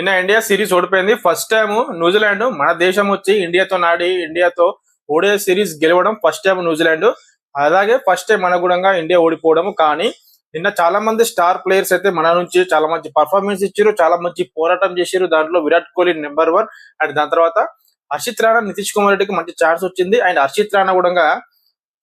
నిన్న India series ఓడిపోయింది. First time New Zealand మన దేశం వచ్చి ఇండియాతో ఆడి ఇండియాతో ఓడే సిరీస్ గెలవడం ఫస్ట్ టైం న్యూజిలాండ్. అలాగే ఫస్ట్ టైం మన కూడా ఇండియా ఓడిపోవడం. కానీ నిన్న చాలా మంది స్టార్ ప్లేయర్స్ అయితే మన నుంచి చాలా మంచి పర్ఫార్మెన్స్ ఇచ్చారు, చాలా మంచి పోరాటం చేశారు. దాంట్లో విరాట్ కోహ్లీ నెంబర్ 1. అండ్ దాని తర్వాత హర్షిత్ రాణా, నితీష్ కుమార్ రెడ్డికి మంచి ఛాన్స్ వచ్చింది. అండ్ హర్షిత్ రాణా కూడా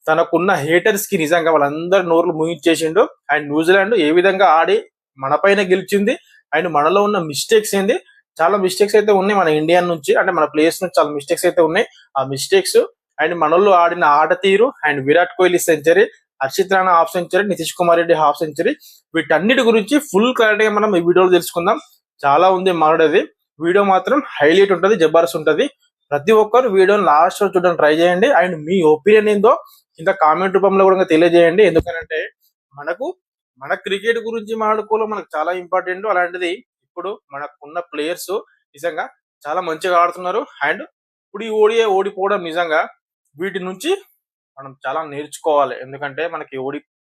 తనకున్న హేటర్స్ కి నిజంగా వాళ్ళందరూ నోర్లు ముగించేసిండు. అండ్ న్యూజిలాండ్ ఏ విధంగా ఆడి మన పైన గెలిచింది. అండ్ మనలో ఉన్న మిస్టేక్స్ ఏంది, చాలా మిస్టేక్స్ అయితే ఉన్నాయి మన ఇండియా నుంచి, అంటే మన ప్లేయర్స్ నుంచి చాలా మిస్టేక్స్ అయితే ఉన్నాయి. ఆ మిస్టేక్స్ అండ్ మనలో ఆడిన ఆట తీరు and Virat Kohli century, Harshit Rana half century, Nitish Kumar Reddy half century, వీటన్నిటి గురించి ఫుల్ క్లారిటీగా మనం ఈ వీడియోలో తెలుసుకుందాం. చాలా ఉంది మాట్లాడేది. వీడియో మాత్రం హైలైట్ ఉంటుంది, జబర్దస్త్ ఉంటుంది. ప్రతి ఒక్కరు వీడియోని లాస్ట్ వరకు చూడడానికి ట్రై చేయండి. అండ్ మీ ఒపీనియన్ ఏందో కింద కామెంట్ రూపంలో కూడా తెలియజేయండి. ఎందుకంటే మనకు మన క్రికెట్ గురించి మాట్లాడుకోవడం మనకు చాలా ఇంపార్టెంట్. అలాంటిది ఇప్పుడు మనకున్న ప్లేయర్స్ నిజంగా చాలా మంచిగా ఆడుతున్నారు. అండ్ ఇప్పుడు ఈ ఓడిపోవడం నిజంగా వీటి నుంచి మనం చాలా నేర్చుకోవాలి. ఎందుకంటే మనకి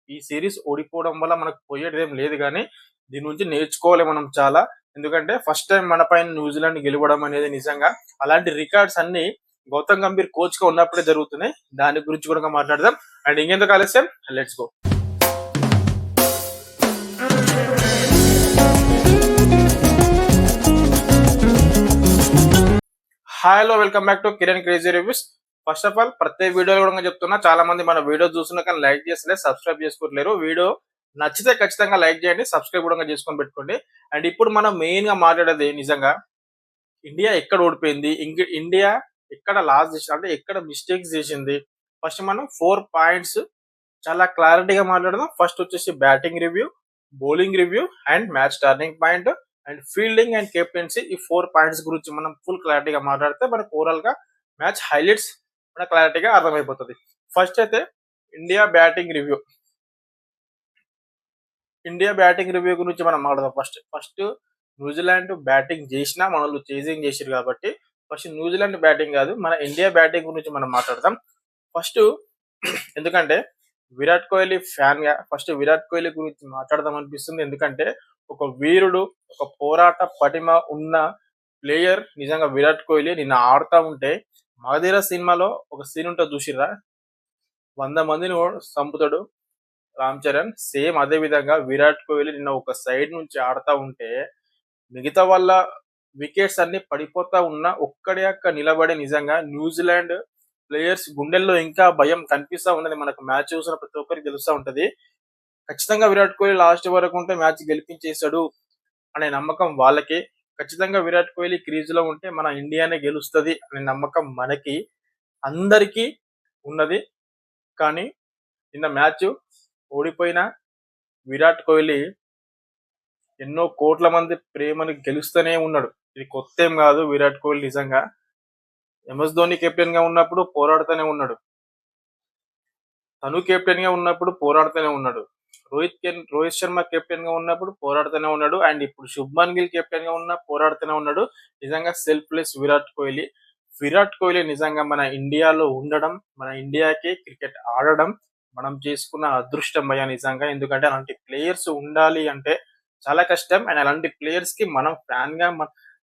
ఈ సిరీస్ ఓడిపోవడం వల్ల మనకు పోయేది ఏం లేదు, కానీ దీని నుంచి నేర్చుకోవాలి మనం చాలా. ఎందుకంటే ఫస్ట్ టైం మన పైన న్యూజిలాండ్ గెలవడం అనేది నిజంగా అలాంటి రికార్డ్స్ అన్ని గౌతమ్ గంభీర్ కోచ్ గా ఉన్నప్పుడే జరుగుతున్నాయి. దాని గురించి కూడా మాట్లాడదాం. అండ్ ఇంకెందుకు ఆలస్యం, let's go. Hello, welcome back to Kiran crazy reviews. First of all ప్రతి వీడియోలో కూడా చెప్తున్నా, చాలా మంది మన వీడియో చూస్తున్నా కానీ లైక్ చేస్తలే, సబ్స్క్రైబ్ చేసుకోవట్లేరు. వీడియో నచ్చితే ఖచ్చితంగా లైక్ చేయండి, సబ్స్క్రైబ్ కూడా చేసుకొని పెట్టుకోండి. అండ్ ఇప్పుడు మనం మెయిన్ గా మాట్లాడేది నిజంగా ఇండియా ఎక్కడ ఓడిపోయింది, ఇండియా ఎక్కడ లాస్ చేసింది, అంటే ఎక్కడ మిస్టేక్స్ చేసింది. ఫస్ట్ మనం 4 పాయింట్స్ చాలా క్లారిటీగా మాట్లాడదాం. ఫస్ట్ వచ్చేసి batting review, bowling review and match turning point and fielding and captaincy. ఈ 4 పాయింట్స్ గురించి మనం ఫుల్ క్లారిటీగా మాట్లాడితే మనకు ఓవరాల్ గా మ్యాచ్ హైలైట్స్ మన క్లారిటీగా అర్థమైపోతుంది. ఫస్ట్ అయితే India batting review. India batting review గురించి మనం మాట్లాడదాం. ఫస్ట్ న్యూజిలాండ్ బ్యాటింగ్ చేసినా మన వాళ్ళు చేజింగ్ చేసారు కాబట్టి ఫస్ట్ న్యూజిలాండ్ బ్యాటింగ్ కాదు, మన ఇండియా బ్యాటింగ్ గురించి మనం మాట్లాడదాం. ఫస్ట్ ఎందుకంటే విరాట్ కోహ్లీ ఫ్యాన్ గా ఫస్ట్ విరాట్ కోహ్లీ గురించి మాట్లాడదాం అనిపిస్తుంది. ఎందుకంటే ఒక వీరుడు, ఒక పోరాట పటిమ ఉన్న ప్లేయర్ నిజంగా విరాట్ కోహ్లీ. నిన్న ఆడుతా ఉంటే మగధీర సినిమాలో ఒక సీన్ ఉంటుంది చూసిర్రా, 100 మందిని చంపుతాడు రామ్ చరణ్. సేమ్ అదే విధంగా విరాట్ కోహ్లీ నిన్న ఒక సైడ్ నుంచి ఆడుతా ఉంటే మిగతా వాళ్ళ వికెట్స్ అన్ని పడిపోతా ఉన్నా ఒక్కడే అక్క నిలబడి నిజంగా న్యూజిలాండ్ ప్లేయర్స్ గుండెల్లో ఇంకా భయం కనిపిస్తా ఉన్నది. మనకు మ్యాచ్ చూసిన ప్రతి ఒక్కరికి తెలుస్తా ఉంటది. ఖచ్చితంగా విరాట్ కోహ్లీ లాస్ట్ వరకు ఉంటే మ్యాచ్ గెలిపించేస్తాడు అనే నమ్మకం వాళ్ళకి. ఖచ్చితంగా విరాట్ కోహ్లీ క్రీజ్ లో ఉంటే మన ఇండియానే గెలుస్తుంది అనే నమ్మకం మనకి అందరికీ ఉన్నది. కానీ నిన్న మ్యాచ్ ఓడిపోయిన విరాట్ కోహ్లీ ఎన్నో కోట్ల మంది ప్రేమను గెలుస్తూనే ఉన్నాడు. ఇది కొత్త ఏం కాదు. విరాట్ కోహ్లీ నిజంగా ఎంఎస్ ధోని కెప్టెన్ గా ఉన్నప్పుడు పోరాడుతూనే ఉన్నాడు, తను కెప్టెన్ గా ఉన్నప్పుడు పోరాడుతూనే ఉన్నాడు, రోహిత్ శర్మ కెప్టెన్ గా ఉన్నప్పుడు పోరాడుతూనే ఉన్నాడు, అండ్ ఇప్పుడు శుభ్మన్ గిల్ కెప్టెన్ గా ఉన్న పోరాడుతూనే ఉన్నాడు. నిజంగా సెల్ఫ్లెస్ విరాట్ కోహ్లీ. విరాట్ కోహ్లీ నిజంగా మన ఇండియాలో ఉండడం, మన ఇండియాకి క్రికెట్ ఆడడం మనం చేసుకున్న అదృష్టం భయ నిజంగా. ఎందుకంటే అలాంటి ప్లేయర్స్ ఉండాలి అంటే చాలా కష్టం. అండ్ అలాంటి ప్లేయర్స్ కి మనం ఫ్యాన్ గా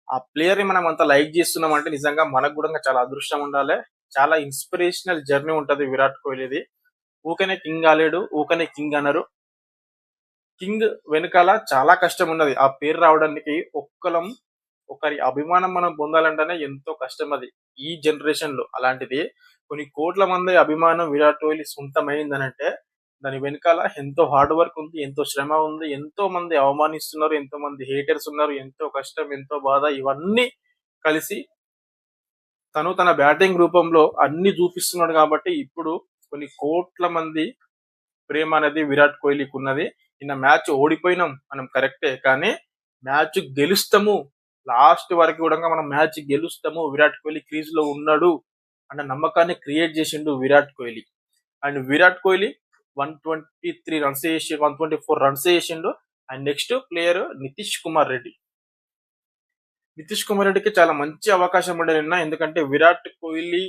ఆ ప్లేయర్ ని మనం అంత లైక్ చేస్తున్నాం అంటే నిజంగా మనకు కూడా చాలా అదృష్టం ఉండాలి. చాలా ఇన్స్పిరేషనల్ జర్నీ ఉంటది విరాట్ కోహ్లీది. ఊకనే కింగ్ కాలేడు, ఊకనే కింగ్ అన్నారు. కింగ్ వెనకాల చాలా కష్టం ఉన్నది. ఆ పేరు రావడానికి ఒకరి అభిమానం మనం పొందాలంటేనే ఎంతో కష్టం అది ఈ జనరేషన్ లో. అలాంటిది కొన్ని కోట్ల మంది అభిమానం విరాట్ కోహ్లీ సొంతమైందనంటే దాని వెనకాల ఎంతో హార్డ్ వర్క్ ఉంది, ఎంతో శ్రమ ఉంది, ఎంతో మంది అవమానిస్తున్నారు, ఎంతో మంది హేటర్స్ ఉన్నారు, ఎంతో కష్టం, ఎంతో బాధ, ఇవన్నీ కలిసి తను తన బ్యాటింగ్ రూపంలో అన్ని చూపిస్తున్నాడు. కాబట్టి ఇప్పుడు కొన్ని కోట్ల మంది ప్రేమ అనేది విరాట్ కోహ్లీకి ఉన్నది. నిన్న మ్యాచ్ ఓడిపోయినాం మనం కరెక్టే, కానీ మ్యాచ్ గెలుస్తాము, లాస్ట్ వరకు కూడా మనం మ్యాచ్ గెలుస్తాము, విరాట్ కోహ్లీ క్రీజ్ లో ఉన్నాడు అన్న నమ్మకాన్ని క్రియేట్ చేసిండు విరాట్ కోహ్లీ. అండ్ విరాట్ కోహ్లీ 123 రన్స్ చేసి 124 రన్స్ చేసిండు. And next player Nitish Kumar Reddy. Nitish Kumar రెడ్డికి చాలా మంచి అవకాశం ఉండే నిన్న. ఎందుకంటే విరాట్ కోహ్లీ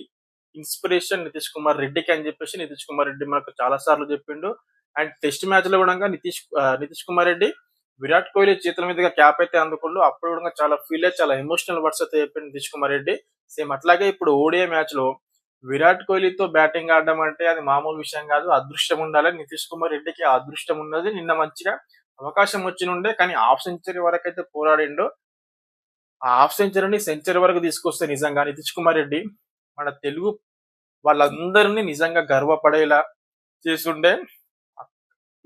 ఇన్స్పిరేషన్ నితీష్ కుమార్ రెడ్డికి అని చెప్పేసి నితీష్ కుమార్ రెడ్డి మనకు చాలా సార్లు చెప్పిండు. అండ్ టెస్ట్ మ్యాచ్ లో కూడా నితీష్ కుమార్ రెడ్డి విరాట్ కోహ్లీ చేతుల మీదుగా క్యాప్ అయితే అందుకుండు. అప్పుడు కూడా చాలా ఫీల్ అయ్యి చాలా ఎమోషనల్ వర్డ్స్ అయితే చెప్పిండు నితీష్ కుమార్ రెడ్డి. సేమ్ అట్లాగే ఇప్పుడు ఓడిఐ మ్యాచ్ లో విరాట్ కోహ్లీతో బ్యాటింగ్ ఆడడం అంటే అది మామూలు విషయం కాదు. అదృష్టం ఉండాలి. నితీష్ కుమార్ రెడ్డికి ఆ అదృష్టం ఉన్నది. నిన్న మంచిగా అవకాశం వచ్చినుండే కానీ హాఫ్ సెంచరీ వరకు అయితే పోరాడిండు. ఆ హాఫ్ సెంచరీని సెంచరీ వరకు తీసుకొస్తే నిజంగా నితీష్ కుమార్ రెడ్డి మన తెలుగు వాళ్ళందరినీ నిజంగా గర్వపడేలా చేస్తుండే.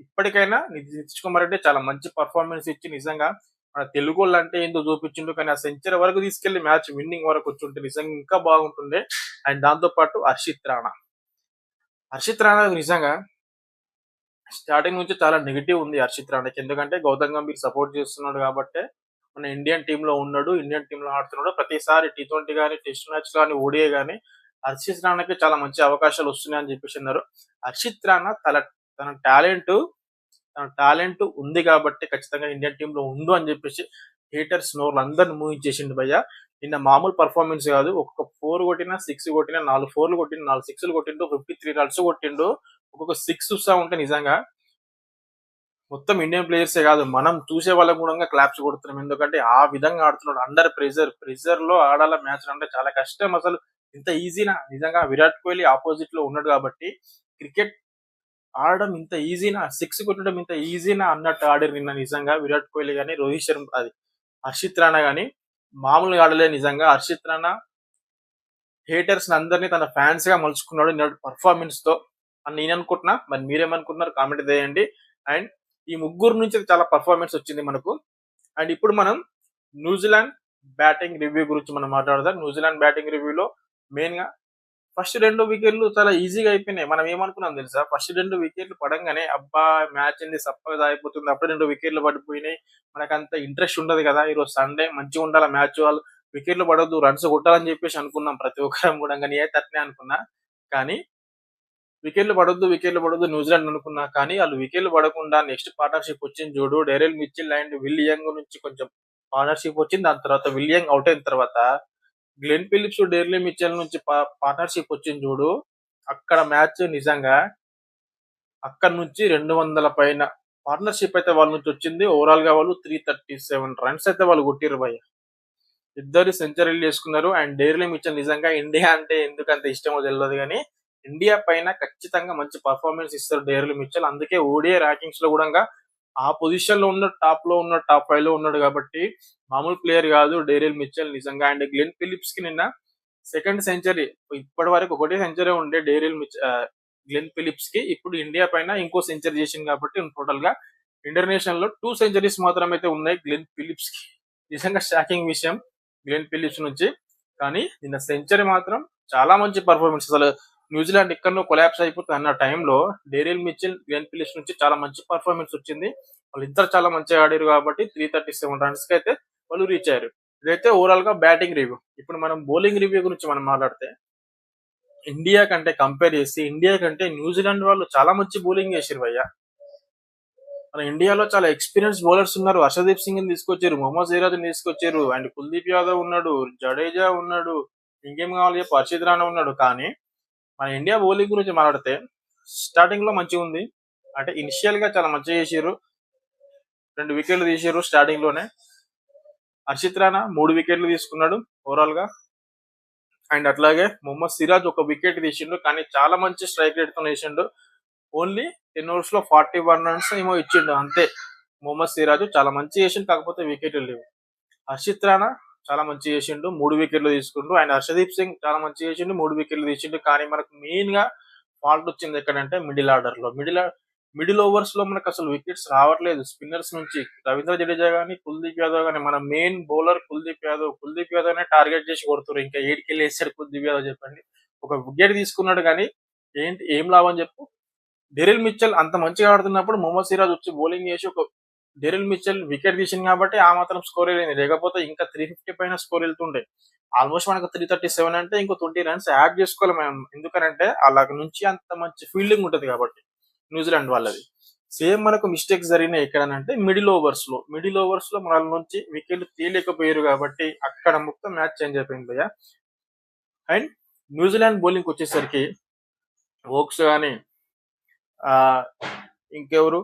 ఇప్పటికైనా నితీష్ కుమార్ రెడ్డి చాలా మంచి పర్ఫార్మెన్స్ ఇచ్చి నిజంగా మన తెలుగు వాళ్ళు అంటే ఏందో చూపించిండు. కానీ ఆ సెంచరీ వరకు తీసుకెళ్లి మ్యాచ్ విన్నింగ్ వరకు వచ్చుంటే నిజంగా ఇంకా బాగుంటుండే. అండ్ దాంతో పాటు హర్షిత్ రాణా నిజంగా స్టార్టింగ్ నుంచి చాలా నెగిటివ్ ఉంది హర్షిత్ రాణాకి. ఎందుకంటే గౌతమ్ గంభీర్ సపోర్ట్ చేస్తున్నాడు కాబట్టి మన ఇండియన్ టీమ్ లో ఉన్నాడు, ఇండియన్ టీమ్ లో ఆడుతున్నాడు. ప్రతిసారి T20 కానీ టెస్ట్ మ్యాచ్ కానీ ఓడిఐ కానీ హర్షిత్ రాణాకి చాలా మంచి అవకాశాలు వస్తున్నాయని చెప్పేసి అన్నారు. హర్షిత్ రాణా తన టాలెంట్ తన టాలెంట్ ఉంది కాబట్టి ఖచ్చితంగా ఇండియన్ టీమ్ లో ఉండు అని చెప్పేసి హేటర్స్ నోర్లు అందరిని మూవించేసిండు భయ్య. నిన్న మామూలు పర్ఫార్మెన్స్ కాదు. ఒక్కొక్క 4 కొట్టినా 6 కొట్టినా 4 4లు కొట్టిండు, 4 6లు కొట్టిండు, 53 రన్స్ కొట్టిండు. ఒక్కొక్క 6 చూస్తా ఉంటే నిజంగా మొత్తం ఇండియన్ ప్లేయర్సే కాదు మనం చూసే వాళ్ళకు కూడా క్లాప్స్ కొడుతున్నాం. ఎందుకంటే ఆ విధంగా ఆడుతున్నాడు. అండర్ ప్రెజర్ లో ఆడాల మ్యాచ్ అంటే చాలా కష్టం. అసలు ఇంత ఈజీనా? నిజంగా విరాట్ కోహ్లీ ఆపోజిట్ లో ఉన్నాడు కాబట్టి క్రికెట్ ఆడడం ఇంత ఈజీనా, 6 కొట్టడం ఇంత ఈజీనా అన్నట్టు ఆడారు నిన్న నిజంగా విరాట్ కోహ్లీ గానీ, రోహిత్ శర్మ అది హర్షిత్ రాణా గానీ మామూలుగా ఆడలే నిజంగా. హర్షిత్ రాణా హేటర్స్ అందరినీ తన ఫ్యాన్స్ గా మలుచుకున్నాడు నిన్న పర్ఫార్మెన్స్ తో అని నేను అనుకుంటున్నా. మరి మీరేమనుకుంటున్నారు కామెంట్ చేయండి. అండ్ ఈ ముగ్గురు నుంచి చాలా పర్ఫార్మెన్స్ వచ్చింది మనకు. అండ్ ఇప్పుడు మనం న్యూజిలాండ్ బ్యాటింగ్ రివ్యూ గురించి మనం మాట్లాడదాం. న్యూజిలాండ్ బ్యాటింగ్ రివ్యూలో మెయిన్ గా ఫస్ట్ 2 వికెట్లు చాలా ఈజీగా అయిపోయినాయి. మనం ఏమనుకున్నాం తెలుసా? ఫస్ట్ 2 వికెట్లు పడంగానే అబ్బా మ్యాచ్ ఏంది సప్పగా అయిపోతుంది, అప్పుడే 2 వికెట్లు పడిపోయినాయి, మనకంత ఇంట్రెస్ట్ ఉండదు కదా, ఈరోజు సండే మంచిగా ఉండాలి మ్యాచ్, వాళ్ళు వికెట్లు పడొద్దు రన్స్ కొట్టాలని చెప్పేసి అనుకున్నాం ప్రతి ఒక్కరం కూడా. నేనైతే అట్నే అనుకున్నా. కానీ వికెట్లు పడొద్దు న్యూజిలాండ్ అనుకున్నా. కానీ వాళ్ళు వికెట్లు పడకుండా నెక్స్ట్ పార్ట్నర్షిప్ వచ్చింది చూడు, డెరెల్ మిచిల్ అండ్ విల్ యంగ్ నుంచి కొంచెం పార్ట్నర్షిప్ వచ్చింది. దాని తర్వాత విల్ యంగ్ అవుట్ అయిన తర్వాత గ్లెన్ ఫిలిప్స్ డెర్లీ మిచెల్ నుంచి పార్ట్నర్షిప్ వచ్చింది చూడు, అక్కడ మ్యాచ్ నిజంగా అక్కడ నుంచి 200 పైన పార్ట్నర్షిప్ అయితే వాళ్ళ నుంచి వచ్చింది. ఓవరాల్ గా వాళ్ళు 337 రన్స్ అయితే వాళ్ళు కొట్టిరు భయ్య. ఇద్దరు సెంచరీలు చేసుకున్నారు. అండ్ డెర్లీ మిచెల్ నిజంగా ఇండియా అంటే ఎందుకు అంత ఇష్టమో తెలియదు కానీ ఇండియా పైన ఖచ్చితంగా మంచి పర్ఫార్మెన్స్ ఇస్తారు డెర్లీ మిచెల్. అందుకే ఓడిఐ ర్యాంకింగ్స్ లో కూడా ఆ పొజిషన్ లో ఉన్న టాప్ 5 లో ఉన్నాడు కాబట్టి మామూలు ప్లేయర్ కాదు డేరియల్ మిచెల్ నిజంగా. అండ్ గ్లెన్ ఫిలిప్స్ కి నిన్న సెకండ్ సెంచరీ, ఇప్పటి వరకు ఒకటే సెంచరీ ఉండే గ్లెన్ ఫిలిప్స్ కి, ఇప్పుడు ఇండియా పైన ఇంకో సెంచరీ చేసింది కాబట్టి టోటల్ గా ఇంటర్నేషనల్ లో 2 సెంచరీస్ మాత్రమే అయితే ఉన్నాయి గ్లెన్ ఫిలిప్స్ కి. నిజంగా షాకింగ్ విషయం గ్లెన్ ఫిలిప్స్ నుంచి. కానీ నిన్న సెంచరీ మాత్రం చాలా మంచి పర్ఫార్మెన్స్. అసలు న్యూజిలాండ్ ఎక్కడో కొలాప్స్ అయిపోతుంది అన్న టైంలో డేరియల్ మిచెల్ గ్లెన్ ఫిలిప్స్ నుంచి చాలా మంచి పర్ఫార్మెన్స్ వచ్చింది. వాళ్ళిద్దరు చాలా మంచిగా ఆడారు కాబట్టి 337 రన్స్ కి అయితే వాళ్ళు రీచ్ అయ్యారు. ఇదైతే ఓవరాల్ గా బ్యాటింగ్ రివ్యూ. ఇప్పుడు మనం బౌలింగ్ రివ్యూ గురించి మనం మాట్లాడితే ఇండియా కంటే కంపేర్ చేసి ఇండియా కంటే న్యూజిలాండ్ వాళ్ళు చాలా మంచి బౌలింగ్ చేసారు భయ్య. మన ఇండియాలో చాలా ఎక్స్పీరియన్స్ బౌలర్స్ ఉన్నారు. హర్షదీప్ సింగ్ ని తీసుకొచ్చారు, మొహమ్మద్ సిరాజ్ ని తీసుకొచ్చారు, అండ్ కుల్దీప్ యాదవ్ ఉన్నాడు, జడేజా ఉన్నాడు, ఇంకేం కావాలి చెప్పు, హర్షిత్ రాణా ఉన్నాడు. కానీ మన ఇండియా బౌలింగ్ గురించి మాట్లాడితే స్టార్టింగ్ లో మంచిగా ఉంది. అంటే ఇనిషియల్ గా చాలా మంచిగా చేసారు, 2 వికెట్లు తీసారు స్టార్టింగ్ లోనే. హర్షిత్ రాణా 3 వికెట్లు తీసుకున్నాడు ఓవరాల్ గా. అండ్ అట్లాగే మొహమ్మద్ సిరాజ్ 1 వికెట్ తీసిండు, కానీ చాలా మంచి స్ట్రైక్ రేట్ తో వేసిండు. ఓన్లీ 10 overs లో 41 రన్స్ ఏమో ఇచ్చిండు అంతే. మొహమ్మద్ సిరాజ్ చాలా మంచి చేసిండు, కాకపోతే వికెట్లు లేవు. హర్షిత్ రాణా చాలా మంచి చేసిండు, 3 వికెట్లు తీసుకుండు. అండ్ హర్షదీప్ సింగ్ చాలా మంచి చేసిండు, 3 వికెట్లు తీసిండు. కానీ మనకు మెయిన్ గా ఫాల్ట్ వచ్చింది ఎక్కడంటే మిడిల్ ఆర్డర్ లో. మిడిల్ ఓవర్స్ లో మనకు అసలు వికెట్స్ రావట్లేదు స్పిన్నర్స్ నుంచి. రవీంద్ర జడేజా గానీ, కుల్దీప్ యాదవ్ గానీ, మన మెయిన్ బౌలర్ కుల్దీప్ యాదవ్ నే టార్గెట్ చేసి కొడుతున్నారు. ఇంకా ఏడికెళ్ళి వేస్తాడు కుల్దీప్ యాదవ్ చెప్పండి. ఒక వికెట్ తీసుకున్నాడు కానీ ఏం లాభం చెప్పు. డెరిల్ మిచెల్ అంత మంచిగా ఆడుతున్నప్పుడు మొహమ్మద్ సిరాజ్ వచ్చి బౌలింగ్ చేసి డెరిల్ మిచెల్ వికెట్ తీసింది కాబట్టి ఆ మాత్రం స్కోర్ వెళ్ళింది. లేకపోతే ఇంకా 350 పైన స్కోర్ వెళ్తుండే. ఆల్మోస్ట్ మనకు 337 అంటే ఇంకో 20 రన్స్ యాడ్ చేసుకోవాలి మనం. ఎందుకనంటే వాళ్ళ నుంచి అంత మంచి ఫీల్డింగ్ ఉంటది కాబట్టి న్యూజిలాండ్ వాళ్ళది. సేమ్ మనకు మిస్టేక్స్ జరిగినాయి ఎక్కడనంటే మిడిల్ ఓవర్స్ లో మన నుంచి వికెట్లు తీయలేకపోయారు కాబట్టి అక్కడ మొత్తం మ్యాచ్ చేంజ్ అయిపోయింది భయ్య. అండ్ న్యూజిలాండ్ బౌలింగ్ వచ్చేసరికి ఓక్స్ కానీ ఇంకెవరు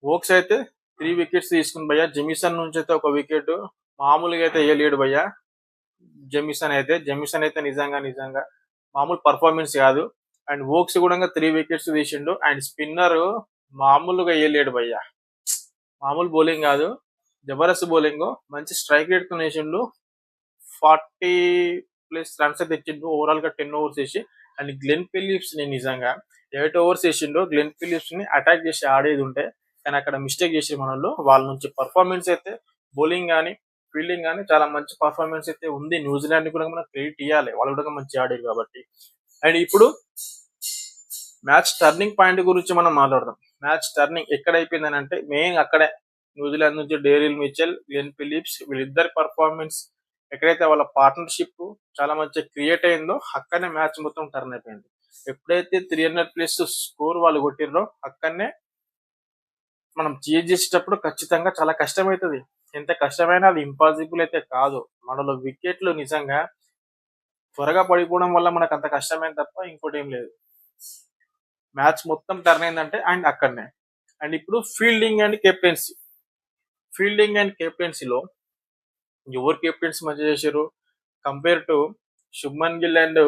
ఓక్స్ అయితే 3 వికెట్స్ తీసుకుని భయ్య. జెమిసన్ నుంచి అయితే ఒక వికెట్ మామూలుగా అయితే వేయలేడు భయ్య. జెమిసన్ అయితే నిజంగా నిజంగా మామూలు పర్ఫార్మెన్స్ కాదు. అండ్ వోక్స్ కూడా 3 వికెట్స్ తీసిండు. అండ్ స్పిన్నర్ మామూలుగా వేయలేడు భయ్య. మామూలు బౌలింగ్ కాదు, జబర్దస్త్ బౌలింగ్. మంచి స్ట్రైక్ రేట్ తో వేసిండు. 40+ రన్స్ అయితే ఇచ్చిండు ఓవరాల్ గా 10 ఓవర్స్ వేసి. అండ్ గ్లెన్ ఫిలిప్స్ ని నిజంగా 8 ఓవర్స్ వేసిండు. గ్లెన్ ఫిలిప్స్ ని అటాక్ చేసి ఆడేది ఉంటే కానీ అక్కడ మిస్టేక్ చేసి మన వాళ్ళ నుంచి పర్ఫార్మెన్స్ అయితే బౌలింగ్ కానీ ఫీల్డింగ్ కానీ చాలా మంచి పర్ఫార్మెన్స్ అయితే ఉంది. న్యూజిలాండ్ కూడా మనం క్రెడిట్ ఇవ్వాలి, వాళ్ళు కూడా మంచి ఆడారు కాబట్టి. అండ్ ఇప్పుడు మ్యాచ్ టర్నింగ్ పాయింట్ గురించి మనం మాట్లాడదాం. మ్యాచ్ టర్నింగ్ ఎక్కడ అయిపోయిందని అంటే మెయిన్ అక్కడే న్యూజిలాండ్ నుంచి డేరిల్ మిచెల్, గ్లెన్ ఫిలిప్స్ వీళ్ళిద్దరి పర్ఫార్మెన్స్ ఎక్కడైతే వాళ్ళ పార్ట్నర్షిప్ చాలా మంచి క్రియేట్ అయిందో అక్కడనే మ్యాచ్ మొత్తం టర్న్ అయిపోయింది. ఎప్పుడైతే 300+ స్కోర్ వాళ్ళు కొట్టిర్రో అక్కడనే మనం చేజ్ చేసేటప్పుడు ఖచ్చితంగా చాలా కష్టమవుతుంది. ఎంత కష్టమైనా అది ఇంపాసిబుల్ అయితే కాదు. మనలో వికెట్లు నిజంగా త్వరగా పడిపోవడం వల్ల మనకు అంత కష్టమైంది తప్ప ఇంకోటి ఏం లేదు. మ్యాచ్ మొత్తం టర్న్ అయిందంటే అండ్ అక్కడనే. అండ్ ఇప్పుడు ఫీల్డింగ్ అండ్ కెప్టెన్సీలో ఎవరు కెప్టెన్సీ మంచిగా చేశారు compare to Shubman Gill and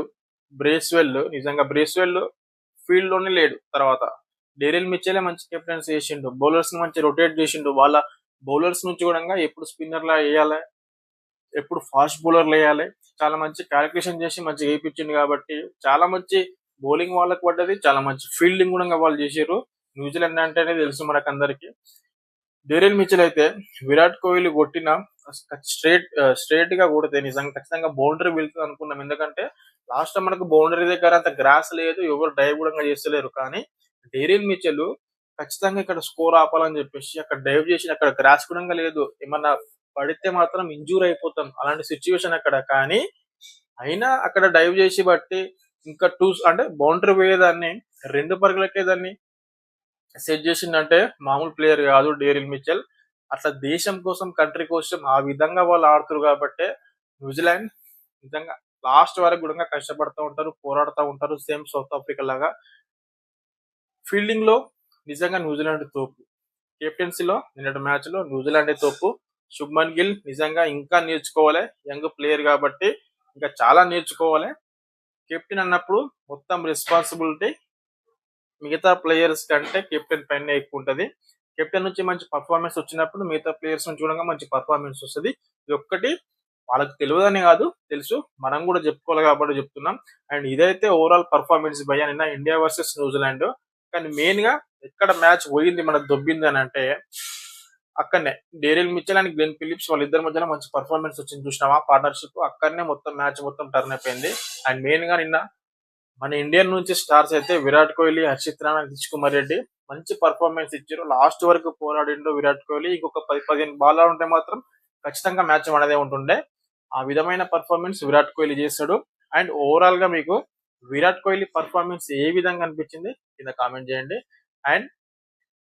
Bracewell. నిజంగా బ్రేస్వెల్ ఫీల్డ్ లోనే లేడు. తర్వాత డేరిల్ మిచెలే మంచి కెప్టెన్సీ చేసిండు. బౌలర్స్ ని మంచి రొటేట్ చేసిండు. వాళ్ళ బౌలర్స్ నుంచి కూడా ఎప్పుడు స్పిన్నర్ లా వేయాలి, ఎప్పుడు ఫాస్ట్ బౌలర్లు వేయాలి, చాలా మంచి క్యాలిక్యులేషన్ చేసి మంచిగా వేయించిండు. కాబట్టి చాలా మంచి బౌలింగ్ వాళ్ళకి పడ్డది, చాలా మంచి ఫీల్డింగ్ కూడా వాళ్ళు చేశారు. న్యూజిలాండ్ అంటేనే తెలుసు మనకు అందరికి. డేరిల్ మిచెల్ అయితే విరాట్ కోహ్లీ కొట్టిన స్ట్రేట్ గా కొడితే నిజంగా ఖచ్చితంగా బౌండరీ వెళ్తుంది అనుకున్నాం. ఎందుకంటే లాస్ట్ మనకు బౌండరీ దగ్గర అంత గ్రాస్ లేదు, ఎవరు డైవ్ కూడా చేస్తలేరు. కానీ డేరిల్ మిచెల్ ఖచ్చితంగా ఇక్కడ స్కోర్ ఆపాలని చెప్పేసి అక్కడ డైవ్ చేసి అక్కడ గ్రాస్ కూడా లేదు, ఏమన్నా పడితే మాత్రం ఇంజూర్ అయిపోతాం అలాంటి సిచ్యువేషన్ అక్కడ. కానీ అయినా అక్కడ డైవ్ చేసి బట్టి ఇంకా అంటే బౌండరీ పోయేదాన్ని 2 పరుగులకే దాన్ని సెట్ చేసిందంటే మామూలు ప్లేయర్ కాదు డేరిల్ మిచెల్. అట్లా దేశం కోసం కంట్రీ కోసం ఆ విధంగా వాళ్ళు ఆడుతారు కాబట్టి న్యూజిలాండ్ నిజంగా లాస్ట్ వరకు కూడా కష్టపడుతూ ఉంటారు, పోరాడుతూ ఉంటారు. సేమ్ సౌత్ ఆఫ్రికా లాగా. ఫీల్డింగ్ లో నిజంగా న్యూజిలాండ్ తోపు. కెప్టెన్సీలో నిన్నటి మ్యాచ్ లో న్యూజిలాండ్ తోపు. శుభ్మన్ గిల్ నిజంగా ఇంకా నేర్చుకోవాలి, యంగ్ ప్లేయర్ కాబట్టి ఇంకా చాలా నేర్చుకోవాలి. కెప్టెన్ అన్నప్పుడు మొత్తం రెస్పాన్సిబిలిటీ మిగతా ప్లేయర్స్ కంటే కెప్టెన్ పైన ఎక్కువ ఉంటుంది. కెప్టెన్ నుంచి మంచి పర్ఫార్మెన్స్ వచ్చినప్పుడు మిగతా ప్లేయర్స్ నుంచి కూడా మంచి పర్ఫార్మెన్స్ వస్తుంది. ఇది ఒక్కటి వాళ్ళకి తెలియదని కాదు, తెలుసు, మనం కూడా చెప్పుకోవాలి కాబట్టి చెప్తున్నాం. అండ్ ఇదైతే ఓవరాల్ పర్ఫార్మెన్స్ భయ్యా నిన్న ఇండియా వర్సెస్ న్యూజిలాండ్. కానీ మెయిన్ గా ఎక్కడ మ్యాచ్ పోయింది మనకు దొబ్బింది అని అంటే అక్కడనే Daryl Mitchell and Glenn Phillips వాళ్ళిద్దరి మధ్యలో మంచి పర్ఫార్మెన్స్ వచ్చింది చూసినావా పార్ట్నర్షిప్. అక్కడనే మొత్తం మ్యాచ్ మొత్తం టర్న్ అయిపోయింది. అండ్ మెయిన్ గా నిన్న మన ఇండియన్ నుంచి స్టార్స్ అయితే విరాట్ కోహ్లీ, హర్షిత్ రాణా, నితీష్ కుమార్ రెడ్డి మంచి పర్ఫార్మెన్స్ ఇచ్చారు. లాస్ట్ వరకు పోరాడిండు విరాట్ కోహ్లీ. ఇంకొక 10-15 బాల్ ఉంటే మాత్రం ఖచ్చితంగా మ్యాచ్ మనదే ఉంటుండే. ఆ విధమైన పర్ఫార్మెన్స్ విరాట్ కోహ్లీ చేస్తాడు. అండ్ ఓవరాల్ గా మీకు విరాట్ కోహ్లీ పర్ఫార్మెన్స్ ఏ విధంగా అనిపించింది కింద కామెంట్ చేయండి. అండ్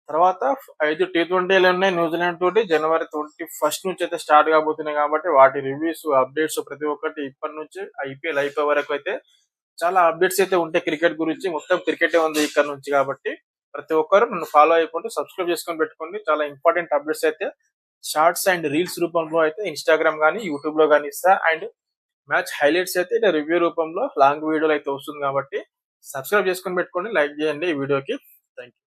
తర్వాత 5 T20లు ఉన్నాయి న్యూజిలాండ్ తోటి. జనవరి 21 నుంచి అయితే స్టార్ట్ కాబోతున్నాయి కాబట్టి వాటి రివ్యూస్, అప్డేట్స్ ప్రతి ఒక్కటి ఇప్పటి నుంచి IPL అయిపోయే వరకు అయితే చాలా అప్డేట్స్ అయితే ఉంటాయి క్రికెట్ గురించి. మొత్తం క్రికెటే ఉంది ఇక్కడ నుంచి కాబట్టి ప్రతి ఒక్కరు నన్ను ఫాలో అయిపోండి, సబ్స్క్రైబ్ చేసుకొని పెట్టుకోండి. చాలా ఇంపార్టెంట్ అప్డేట్స్ అయితే షార్ట్స్ అండ్ రీల్స్ రూపంలో అయితే ఇన్స్టాగ్రామ్ కానీ యూట్యూబ్ లో కానీ ఇస్తా. అండ్ మ్యాచ్ హైలైట్స్ అయితే ఇట్లా రివ్యూ రూపంలో లాంగ్ వీడియోలు అయితే వస్తుంది కాబట్టి సబ్స్క్రైబ్ చేసుకొని పెట్టుకోండి, లైక్ చేయండి ఈ వీడియోకి. Thank you.